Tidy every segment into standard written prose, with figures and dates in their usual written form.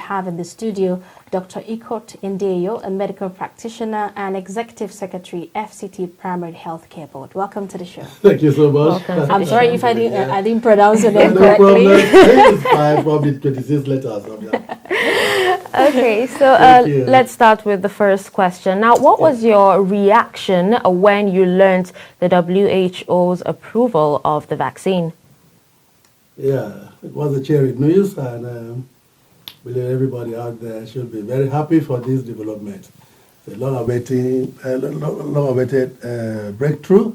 have in the studio Dr. Iwot Ndeayo, a medical practitioner and executive secretary, FCT Primary Healthcare Board. Welcome to the show. Thank you so much. I'm sorry if I didn't pronounce your name correctly. No problem. It's fine. Probably 26 letters. Okay, so let's start with the first question. Now, what was your reaction when you learned the WHO's approval of the vaccine? Yeah, it was a cheery news, and believe everybody out there should be very happy for this development. It's a long-awaited breakthrough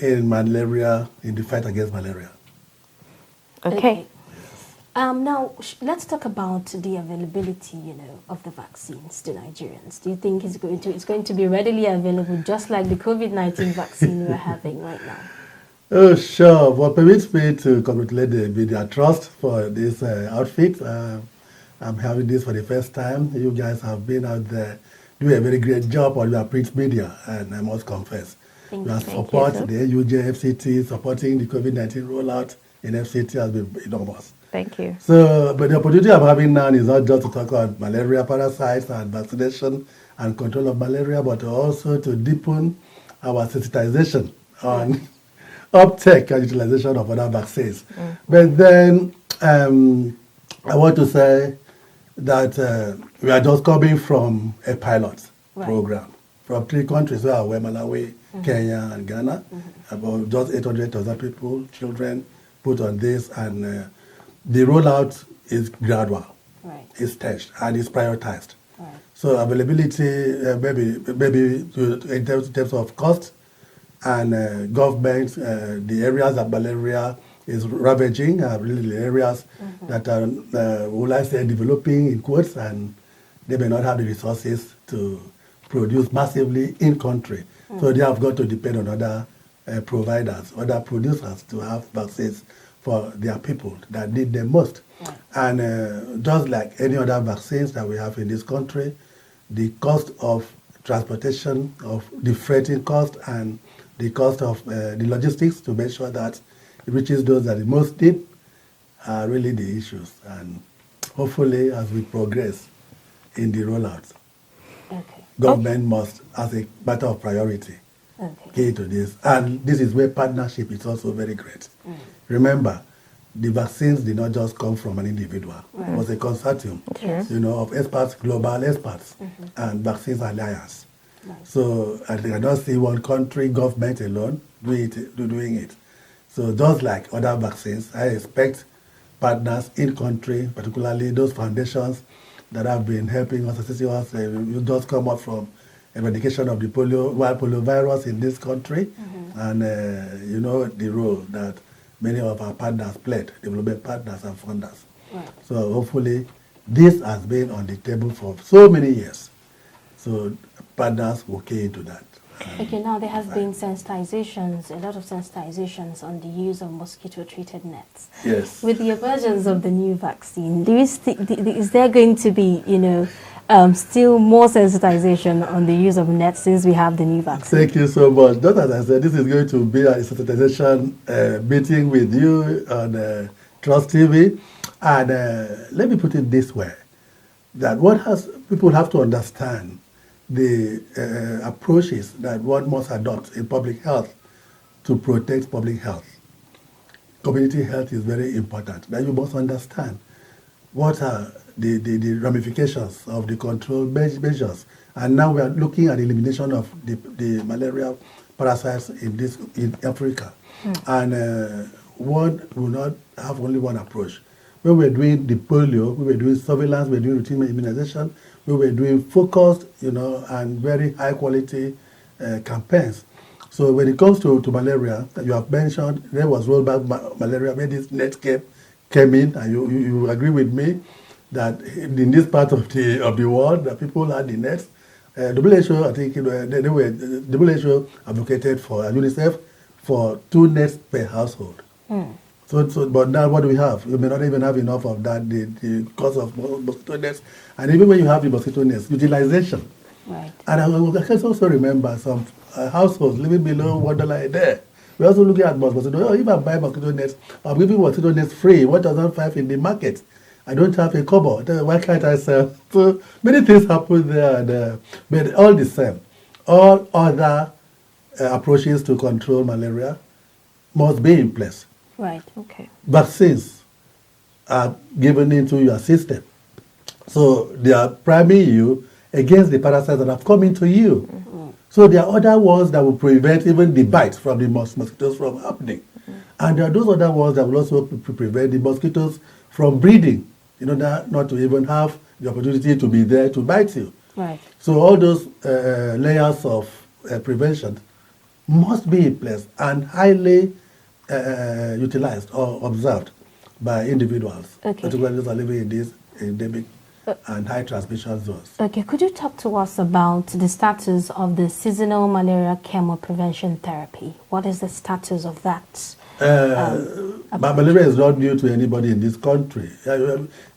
in malaria, in the fight against malaria. Okay. Now, let's talk about the availability, of the vaccines to Nigerians. Do you think it's going to be readily available, just like the COVID-19 vaccine we're having right now? Oh, sure. What permits me to congratulate the Media Trust for this outfit. I'm having this for the first time. You guys have been out there doing a very great job on your print media, and I must confess. Your support, the AUJ, FCT, supporting the COVID-19 rollout in FCT has been enormous. Thank you. So, but the opportunity I'm having now is not just to talk about malaria parasites and vaccination and control of malaria, but also to deepen our sensitization on uptake and utilization of other vaccines. But then I want to say that we are just coming from a pilot program from 3 countries where Malawi, Kenya, and Ghana. About just 800,000 people, children, put on this, and the rollout is gradual, it's staged, and it's prioritized. So availability, maybe in terms of cost, and government, the areas that malaria is ravaging are really the areas that are, will I say, developing in quotes, and they may not have the resources to produce massively in country. So they have got to depend on other providers, other producers to have vaccines for their people that need them most. And just like any other vaccines that we have in this country, the cost of transportation, of the freighting cost, and the cost of the logistics to make sure that it reaches those that the most need are really the issues. And hopefully, as we progress in the rollout, government must, as a matter of priority, key to this. And this is where partnership is also very great. Remember, the vaccines did not just come from an individual. It was a consortium, of experts, global experts, and Vaccines Alliance. So I cannot see one country, government alone, doing it. So just like other vaccines, I expect partners in country, particularly those foundations that have been helping us, assisting us. You just come up from eradication of the wild polio virus in this country, and you know the role that many of our partners played, development partners and funders. So hopefully this has been on the table for so many years. So partners will key into that. Now there has been sensitizations, a lot of sensitizations on the use of mosquito-treated nets. Yes. With the emergence of the new vaccine, is there going to be, still more sensitization on the use of nets since we have the new vaccine? Thank you so much. Just as I said, this is going to be a sensitization meeting with you on Trust TV. And let me put it this way, that people have to understand the approaches that one must adopt in public health to protect public health. Community health is very important. Now you must understand what are the ramifications of the control measures. And now we are looking at the elimination of the malaria parasites in Africa. And one will not have only one approach. When we were doing the polio, we were doing surveillance, we were doing routine immunization, we were doing focused, and very high quality campaigns. So when it comes to malaria, you have mentioned there was rollback malaria when this net came in, and you agree with me that in this part of the world, that people had the nets. WHO, I think WHO advocated for UNICEF for 2 nets per household. But now what do we have? You may not even have enough of that, the cost of mosquito nets. And even when you have the mosquito nets, utilization. And I can also remember some households living below $1 a day. We're also looking at mosquito. If I buy mosquito nets, I'm giving mosquito nets free, 1,500 in the market. I don't have a kobo. Why can't I sell? So many things happen there, but all the same, all other approaches to control malaria must be in place. Right. Okay. Vaccines are given into your system. So they are priming you against the parasites that have come into you. So there are other ones that will prevent even the bite from the mosquitoes from happening. And there are those other ones that will also prevent the mosquitoes from breeding, in order not to even have the opportunity to be there to bite you. Right. So all those layers of prevention must be in place and highly utilized or observed by individuals, Okay. particularly those who are living in these endemic and high transmission zones. Okay, could you talk to us about the status of the seasonal malaria chemo prevention therapy? What is the status of that? Malaria is not new to anybody in this country.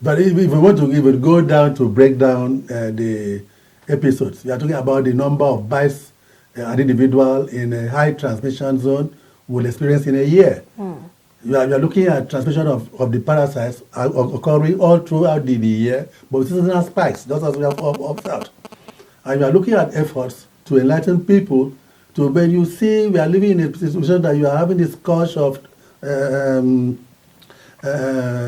But if we want to even go down to break down the episodes, we are talking about the number of bites an individual in a high transmission zone will experience in a year. You are looking at transmission of the parasites occurring all throughout the year, but with seasonal spikes, just as we have observed. And you are looking at efforts to enlighten people to, when you see we are living in a situation that you are having this scourge of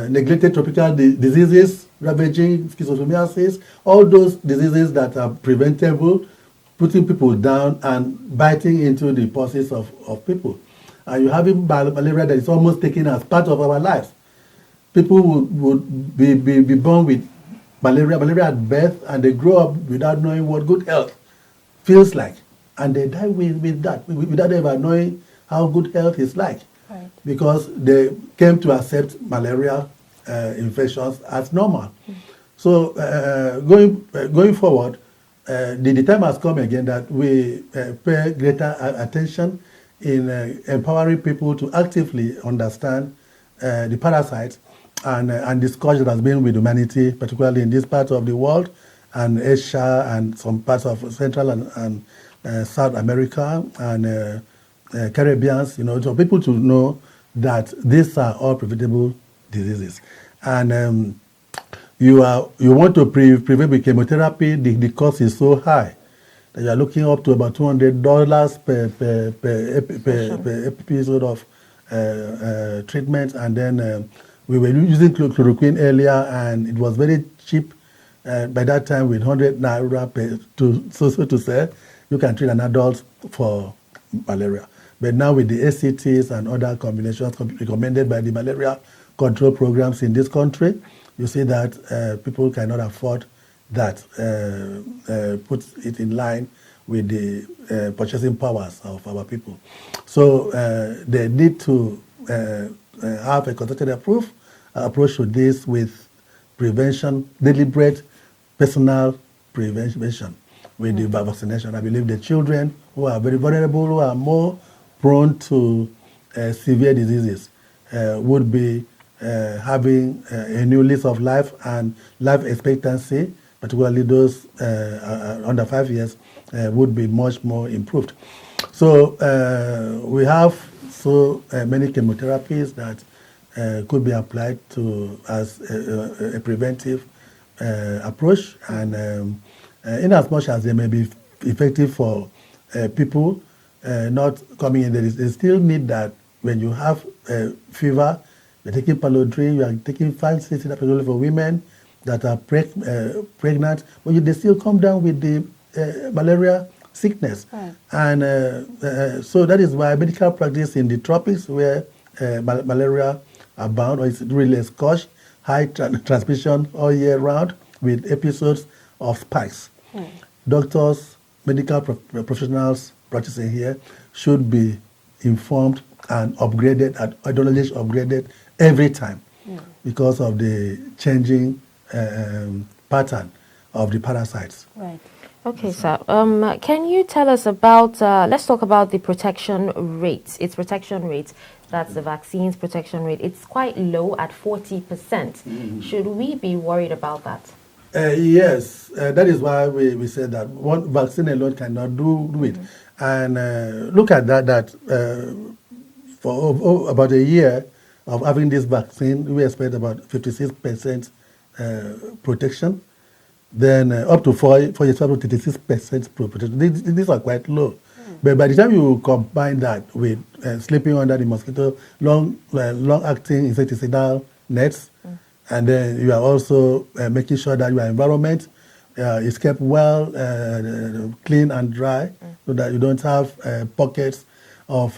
neglected tropical diseases ravaging schistosomiasis, all those diseases that are preventable, putting people down and biting into the pulses of people. And you're having malaria that is almost taken as part of our lives. People would be born with malaria at birth, and they grow up without knowing what good health feels like. And they die with that, without ever knowing how good health is like. Right. Because they came to accept malaria infections as normal. So going forward, the time has come again that we pay greater attention in empowering people to actively understand the parasites and the scourge that has been with humanity, particularly in this part of the world, and Asia and some parts of Central and South America and Caribbeans, so people to know that these are all preventable diseases. And you want to prevent with chemotherapy, the cost is so high that you are looking up to about $200 per episode of treatment. And then we were using chloroquine earlier, and it was very cheap. By that time, with 100 naira so to say, you can treat an adult for malaria. But now with the ACTs and other combinations recommended by the malaria control programs in this country, you see that people cannot afford that, puts it in line with the purchasing powers of our people. So they need to have a concerted approach to this with prevention, deliberate personal prevention with the vaccination. I believe the children who are very vulnerable, who are more prone to severe diseases, would be having a new lease of life, and life expectancy, particularly those under 5 years, would be much more improved. So we have so many chemotherapies that could be applied to as a preventive approach, and in as much as they may be effective for people not coming in, they still need that when you have fever, you're taking Palodrin, you are taking 5-6 particularly for women that are pregnant, but they still come down with the malaria sickness. Right. And so that is why medical practice in the tropics, where malaria abound, or it's really a scourge, high transmission all year round with episodes of spikes. Doctors, medical professionals practicing here should be informed and upgraded, ideology upgraded every time because of the changing pattern of the parasites. Right. Okay, sir. Can you tell us about, let's talk about the protection rate. Its protection rate, that's the vaccine's protection rate. It's quite low at 40%. Should we be worried about that? Yes, that is why we said that one vaccine alone cannot do it. And look at that for about a year of having this vaccine, we expect about 56% protection. Then up to 4 years, 36% protection. These are quite low. But by the time you combine that with sleeping under the mosquito, long-acting insecticidal nets, and then you are also making sure that your environment is kept well, clean and dry, so that you don't have pockets of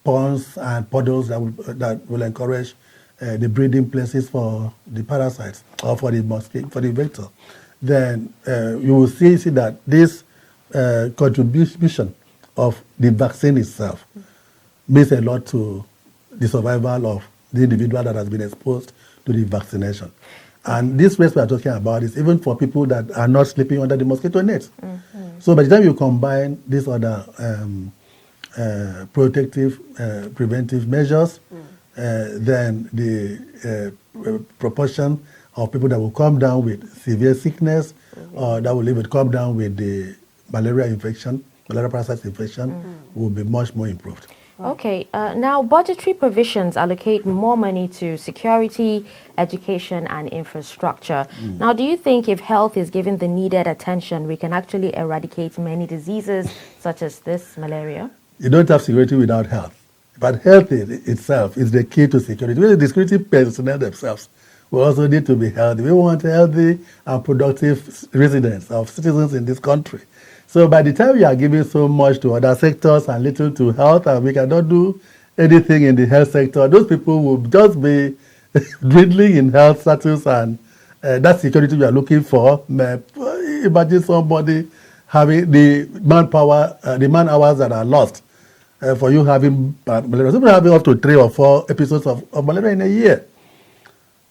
ponds and puddles that will encourage the breeding places for the parasites or for the mosquito, for the vector. Then you will see that this contribution of the vaccine itself means a lot to the survival of the individual that has been exposed to the vaccination. And this risk we are talking about is even for people that are not sleeping under the mosquito nets. So by the time you combine these other protective, preventive measures, then the proportion of people that will come down with severe sickness or that will even come down with the malaria parasite infection will be much more improved. Okay, now budgetary provisions allocate more money to security, education, and infrastructure. Now, do you think if health is given the needed attention, we can actually eradicate many diseases such as this malaria? You don't have security without health. But health itself is the key to security. The security personnel themselves will also need to be healthy. We want healthy and productive residents of citizens in this country. So by the time we are giving so much to other sectors and little to health, and we cannot do anything in the health sector, those people will just be dwindling in health status, and that security we are looking for. Imagine somebody having the manpower, the man hours that are lost for you having malaria. Some people having up to 3 or 4 episodes of malaria in a year.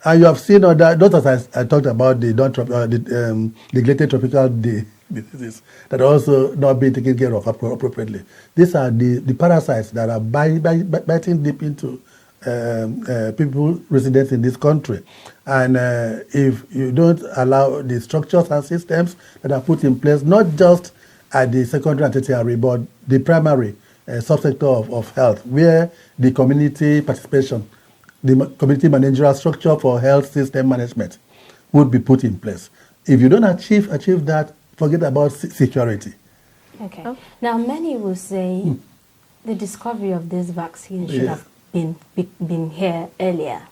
And you have seen other, just as I talked about the neglected tropical diseases that are also not being taken care of appropriately. These are the parasites that are biting deep into people residents in this country. And if you don't allow the structures and systems that are put in place, not just at the secondary and tertiary, but the primary subsector of health, where the community participation, the community managerial structure for health system management would be put in place. If you don't achieve that, forget about security. Okay. Oh. Now, many will say the discovery of this vaccine should have been here earlier.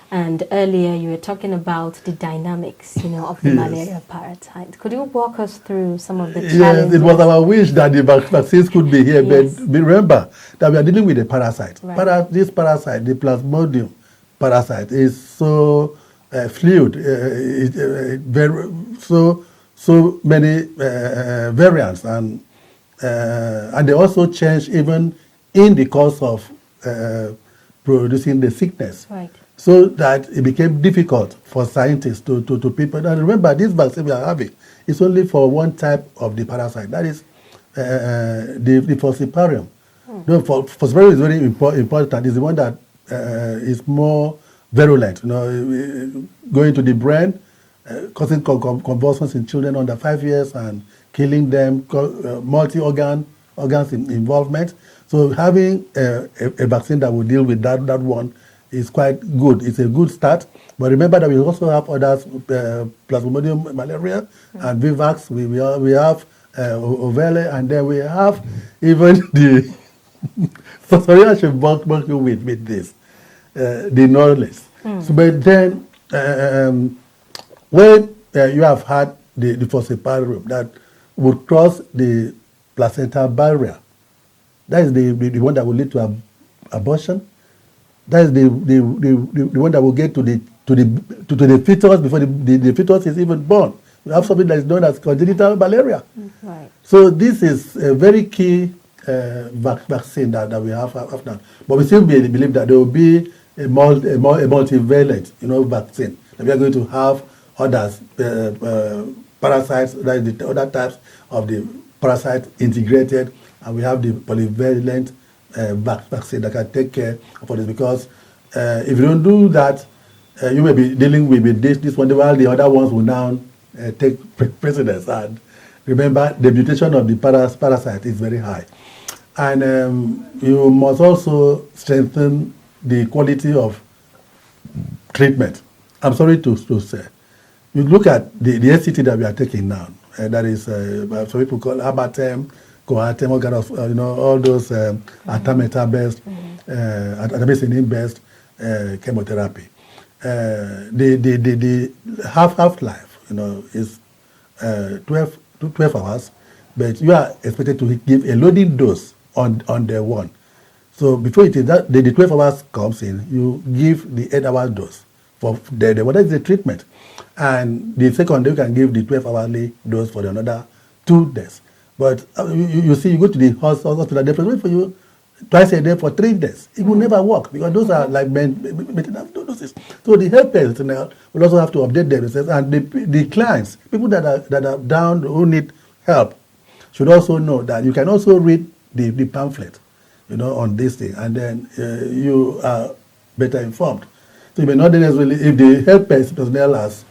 And earlier you were talking about the dynamics, of the malaria parasite. Could you walk us through some of the challenges? Yes, it was our wish that the vaccines could be here, but remember that we are dealing with a parasite. Right. This parasite, the Plasmodium parasite, is so fluid, so many variants, and they also change even in the course of producing the sickness. Right. So that it became difficult for scientists to people. And remember, this vaccine we are having is only for one type of the parasite. That is the falciparum. No, falciparum is very important. It's the one that is more virulent. Going to the brain, causing convulsions in children under 5 years and killing them, multi-organs involvement. So having a vaccine that will deal with that one is quite good. It's a good start. But remember that we also have others, Plasmodium malaria and Vivax. We have Ovele, and then we have even the... so sorry, I should bulk you with this, the knowledge. So, but then, when you have had the falciparum that would cross the placental barrier, that is the one that will lead to abortion. That is the one that will get to the fetus before the fetus is even born. We have something that is known as congenital malaria. Right. So this is a very key vaccine that we have now. But we still believe that there will be a multivalent, vaccine. That we are going to have others, parasites, that is the other types of the parasite integrated, and we have the polyvalent vaccine that can take care of this, because if you don't do that, you may be dealing with this one, while the other ones will now take precedence. And remember, the mutation of the parasite is very high. And you must also strengthen the quality of treatment. I'm sorry to say. You look at the SCT that we are taking now. That is, some people call Abatem, Coatem, all kind of, all those Atameta-based, Atamecinin-based chemotherapy. The half-life, is 12 hours, but you are expected to give a loading dose on day one. So before it is that the 12 hours comes in, you give the 8-hour dose for the day. What is the treatment? And the second day you can give the 12-hourly dose for another 2 days. But you see, you go to the hospital, they prescribe for you twice a day for 3 days. It will never work because those are like maintenance doses. So the health personnel will also have to update their research, and the clients, people that are down who need help, should also know that you can also read the pamphlet, on this thing, and then you are better informed. So you may not necessarily, if the health personnel has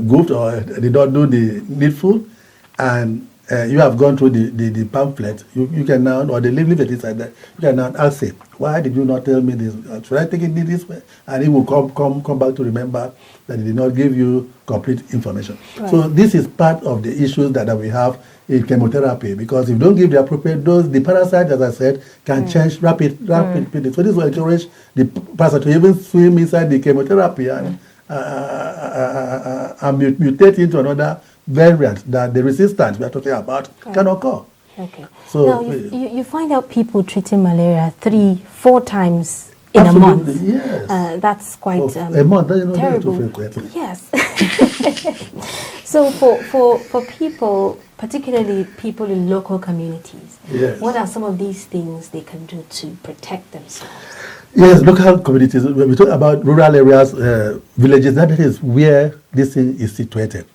goofed or did not do the needful, and you have gone through the pamphlet, you can now, or the leaflet inside there, you can now ask him, why did you not tell me this? Should I take it this way? And he will come back to remember that he did not give you complete information. Right. So this is part of the issues that we have in chemotherapy, because if you don't give the appropriate dose, the parasite, as I said, can change rapidly. So this will encourage the parasite to even swim inside the chemotherapy and mutate into another variant that the resistance we are talking about can occur. Okay. So now you find out people treating malaria 3-4 times in a month. Yes. That's quite a month. Terrible. Too frequently. Yes. So for people, particularly people in local communities, yes, what are some of these things they can do to protect themselves? Yes, local communities. When we talk about rural areas, villages, that is where this thing is situated.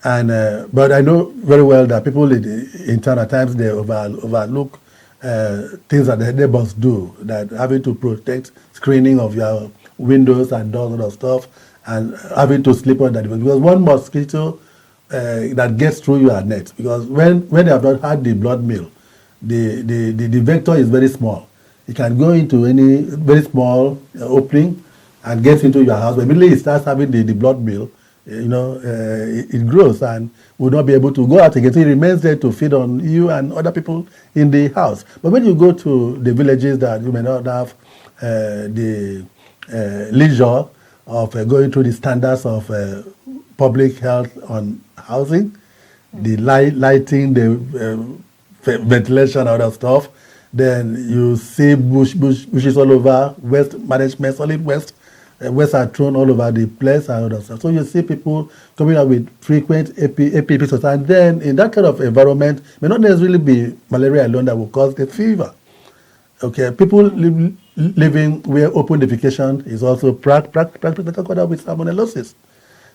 And but I know very well that people in town at times they overlook things that the neighbors do, that having to protect screening of your windows and doors and all stuff, and having to sleep on that, because one mosquito that gets through your net, because when they have not had the blood meal, the vector is very small. It can go into any very small opening and get into your house. But immediately it starts having the blood meal, it grows and will not be able to go out again. So it remains there to feed on you and other people in the house. But when you go to the villages that you may not have the leisure of going through the standards of public health on housing, the lighting, the ventilation, other stuff, then you see bushes all over, waste management, solid waste. Waste are thrown all over the place and other stuff. So you see people coming up with frequent episodes, and then in that kind of environment, it may not necessarily be malaria alone that will cause the fever. Okay, people living where open defecation is also practical with salmonellosis.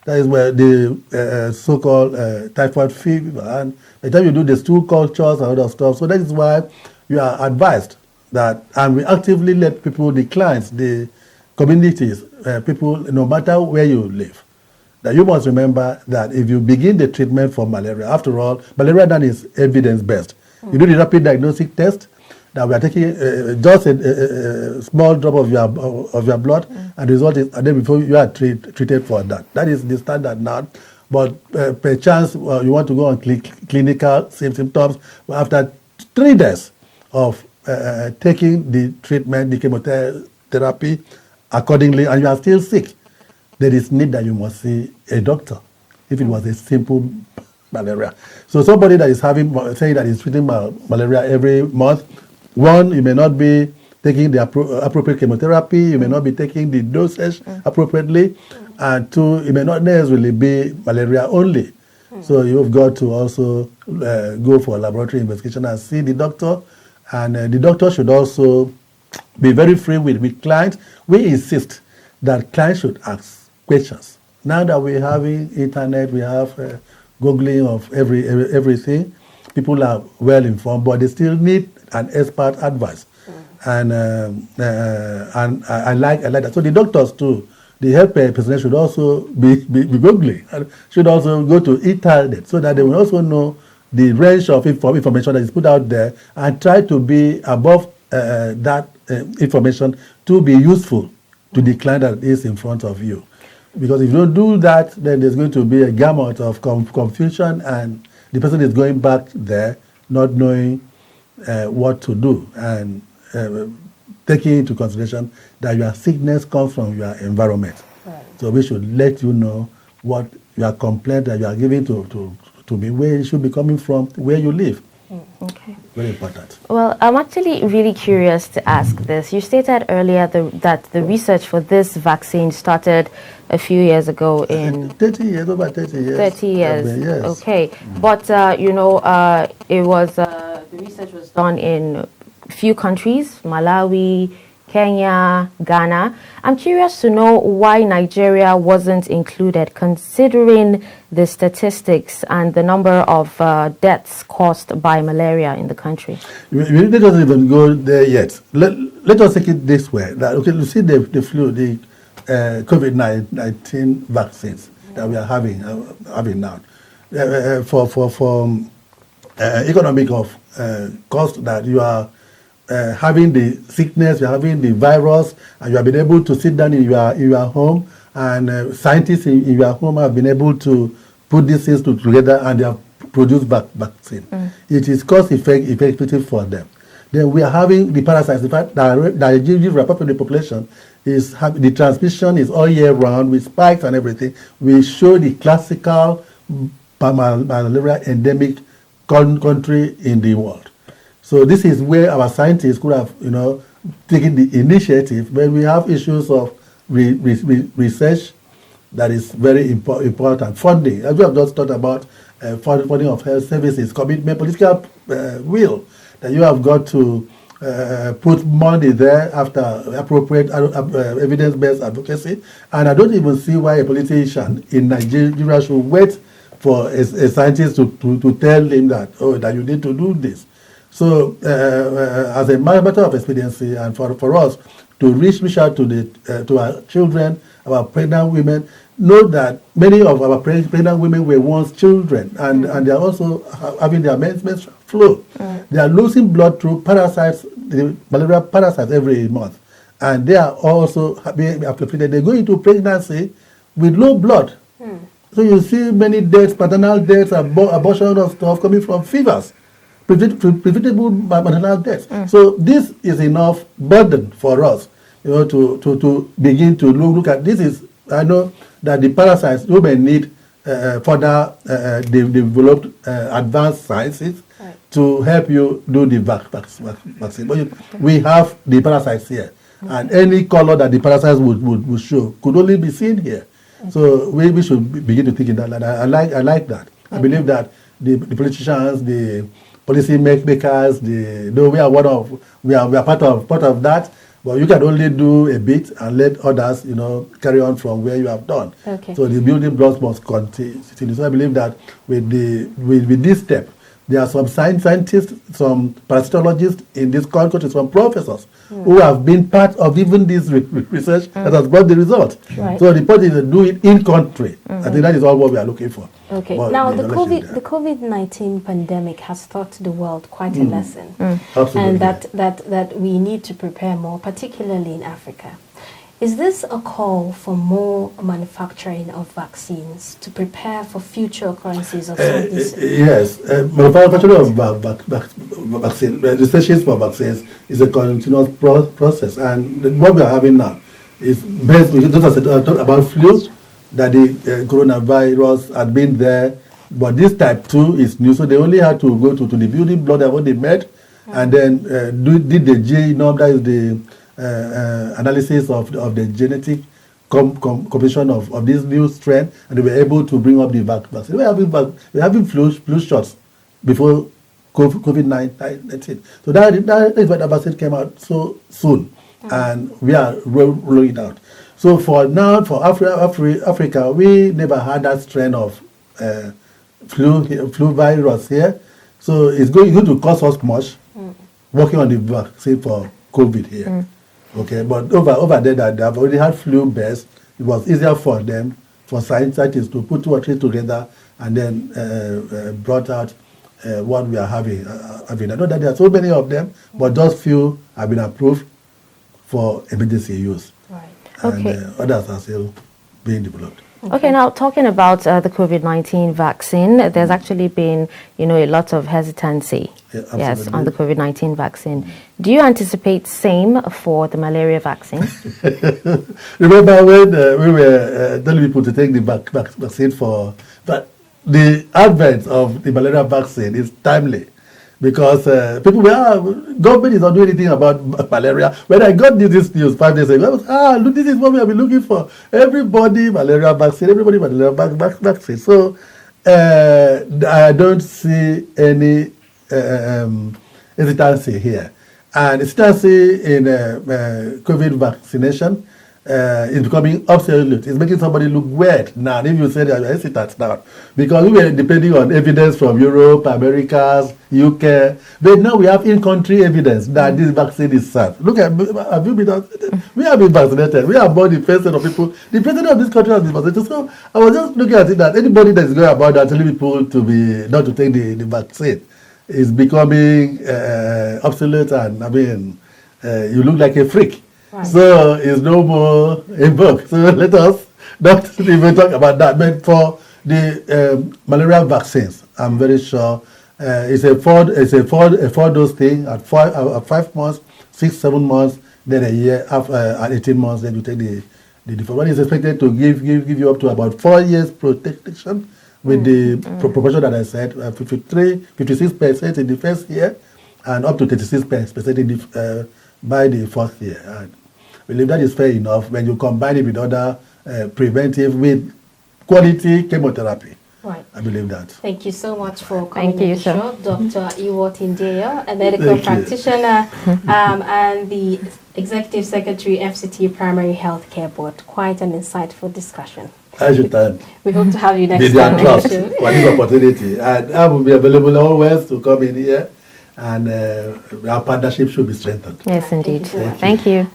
That is where the so-called typhoid fever, and by the time you do the stool cultures and other stuff, so that is why you are advised that, and we actively let people, the clients, the communities, people, no matter where you live, that you must remember that if you begin the treatment for malaria, after all, malaria then is evidence-based. You do the rapid diagnostic test, that we are taking just a small drop of your blood, and the result is, and then before you are treated for that. That is the standard now. But perchance you want to go on clinical symptoms after 3 days of taking the treatment, the chemotherapy accordingly, and you are still sick, there is need that you must see a doctor if it was a simple malaria. So somebody that is saying that is treating malaria every month, one, you may not be taking the appropriate chemotherapy, you may not be taking the dosage appropriately, and two, it may not necessarily be malaria only. So you've got to also go for a laboratory investigation and see the doctor, and the doctor should also be very free with clients. We insist that clients should ask questions. Now that we're having internet, we have Googling of everything, people are well informed, but they still need an expert advice. And I like that. So the doctors too, the health personnel should also be Googling, and should also go to internet so that they will also know the range of information that is put out there, and try to be above that information to be useful to the client that is in front of you. Because if you don't do that, then there's going to be a gamut of confusion, and the person is going back there not knowing what to do, and taking into consideration that your sickness comes from your environment. Right. So we should let you know what your complaint that you are giving to me, where it should be coming from, where you live. Okay. Very important. Well, I'm actually really curious to ask this. You stated earlier that the research for this vaccine started a few years ago in 30 years, over 30 years. 30 years. Yes. Okay. But, it was, the research was done in a few countries, Malawi, Kenya, Ghana. I'm curious to know why Nigeria wasn't included, considering the statistics and the number of deaths caused by malaria in the country. We don't even go there yet. Let us take it this way. That, okay, you see the flu, the COVID-19 vaccines that we are having now. For economic cost, that you are having the sickness, you're having the virus, and you have been able to sit down in your home, and scientists in your home have been able to put these things together, and they have produced vaccine. It is cost effective for them. Then we are having the parasites. In fact, the general part of the population is the transmission is all year round with spikes and everything. We show the classical malaria endemic country in the world. So this is where our scientists could have, taken the initiative. When we have issues of research that is very important, funding. As we have just talked about, funding of health services, commitment, political will, that you have got to put money there after appropriate evidence-based advocacy. And I don't even see why a politician in Nigeria should wait for a scientist to tell him that you need to do this. So, as a matter of expediency, and for us to reach out to our children, our pregnant women, know that many of our pregnant women were once children, and they are also having their menstrual flow. They are losing blood through parasites, the malaria parasites, every month, and they are also being afflicted. They go into pregnancy with low blood. So you see many deaths, paternal deaths, abortion of stuff coming from fevers. Preventable maternal deaths. So this is enough burden for us, to begin to look at this. I know that the parasites may need further developed advanced sciences to help you do the vaccine. But we have the parasites here, and any color that the parasites would show could only be seen here. So we should begin to think in that line. I like that. I believe that the politicians, the policy makers, we are part of that. But you can only do a bit and let others, carry on from where you have done. Okay. So the building blocks must continue. So I believe that with this step, there are some scientists, some parasitologists in this country, some professors who have been part of even this research that has brought the result. Right. So the point is to do it in country. I think that is all what we are looking for. Okay. Well, now the knowledge COVID-19 pandemic has taught the world quite a lesson, Absolutely. and that we need to prepare more, particularly in Africa. Is this a call for more manufacturing of vaccines to prepare for future occurrences of some of these? Yes, manufacturing of vaccine, research for vaccines is a continuous process, and what we are having now is based. Just as I talked about flu, that the coronavirus had been there, but this type 2 is new, so they only had to go to the building block that what they made, and then did the genome, that is the analysis of the genetic composition of this new strain, and they were able to bring up the vaccine. We're having flu shots before COVID-19. So that is why the vaccine came out so soon, and we are rolling it out. So for now, for Africa, we never had that strain of flu virus here. So it's going to cost us much working on the vaccine for COVID here. Okay, but over there that they have already had flu bears, it was easier for them, for scientists to put 2 or 3 together and then brought out what we are having. I know that there are so many of them, but just few have been approved for emergency use. Right. And Okay. others are still being developed. Okay, now talking about the COVID-19 vaccine, there's actually been, a lot of hesitancy, yes, on the COVID-19 vaccine. Do you anticipate same for the malaria vaccine? Remember when we were telling people to take the vaccine but the advent of the malaria vaccine is timely. Because people were, government is not doing anything about malaria. When I got this news 5 days ago, I was, look, this is what we have been looking for. Everybody malaria vaccine, everybody malaria vaccine. So I don't see any hesitancy here. And hesitancy in COVID vaccination is becoming obsolete. It's making somebody look weird now. If you say that you're hesitant now, because we were depending on evidence from Europe, Americas, UK, but now we have in-country evidence that this vaccine is safe. Look at, have you been? We have been vaccinated. We have more than 10% of people. The president of this country has been vaccinated. So I was just looking at it that anybody that is going about that telling people not to take the vaccine is becoming obsolete, and I mean, you look like a freak. Right. So it's no more a book. So let us not even talk about that. But for the malaria vaccines, I'm very sure it's a four dose thing at 5 months, 6, 7 months, then a year, at 18 months, then you take the different one. Is expected to give you up to about 4 years protection with the proportion that I said, 56% in the first year, and up to 36% in the by the fourth year. And I believe that is fair enough when you combine it with other preventive with quality chemotherapy. Right. I believe that. Thank you so much for coming on the show, Dr. Iwot Ndeayo, a medical practitioner and the Executive Secretary, FCT Primary Health Care Board. Quite an insightful discussion. I should time. We hope to have you next time on the show. For this opportunity. And I will be available always to come in here, and our partnership should be strengthened. Yes, indeed. Thank you.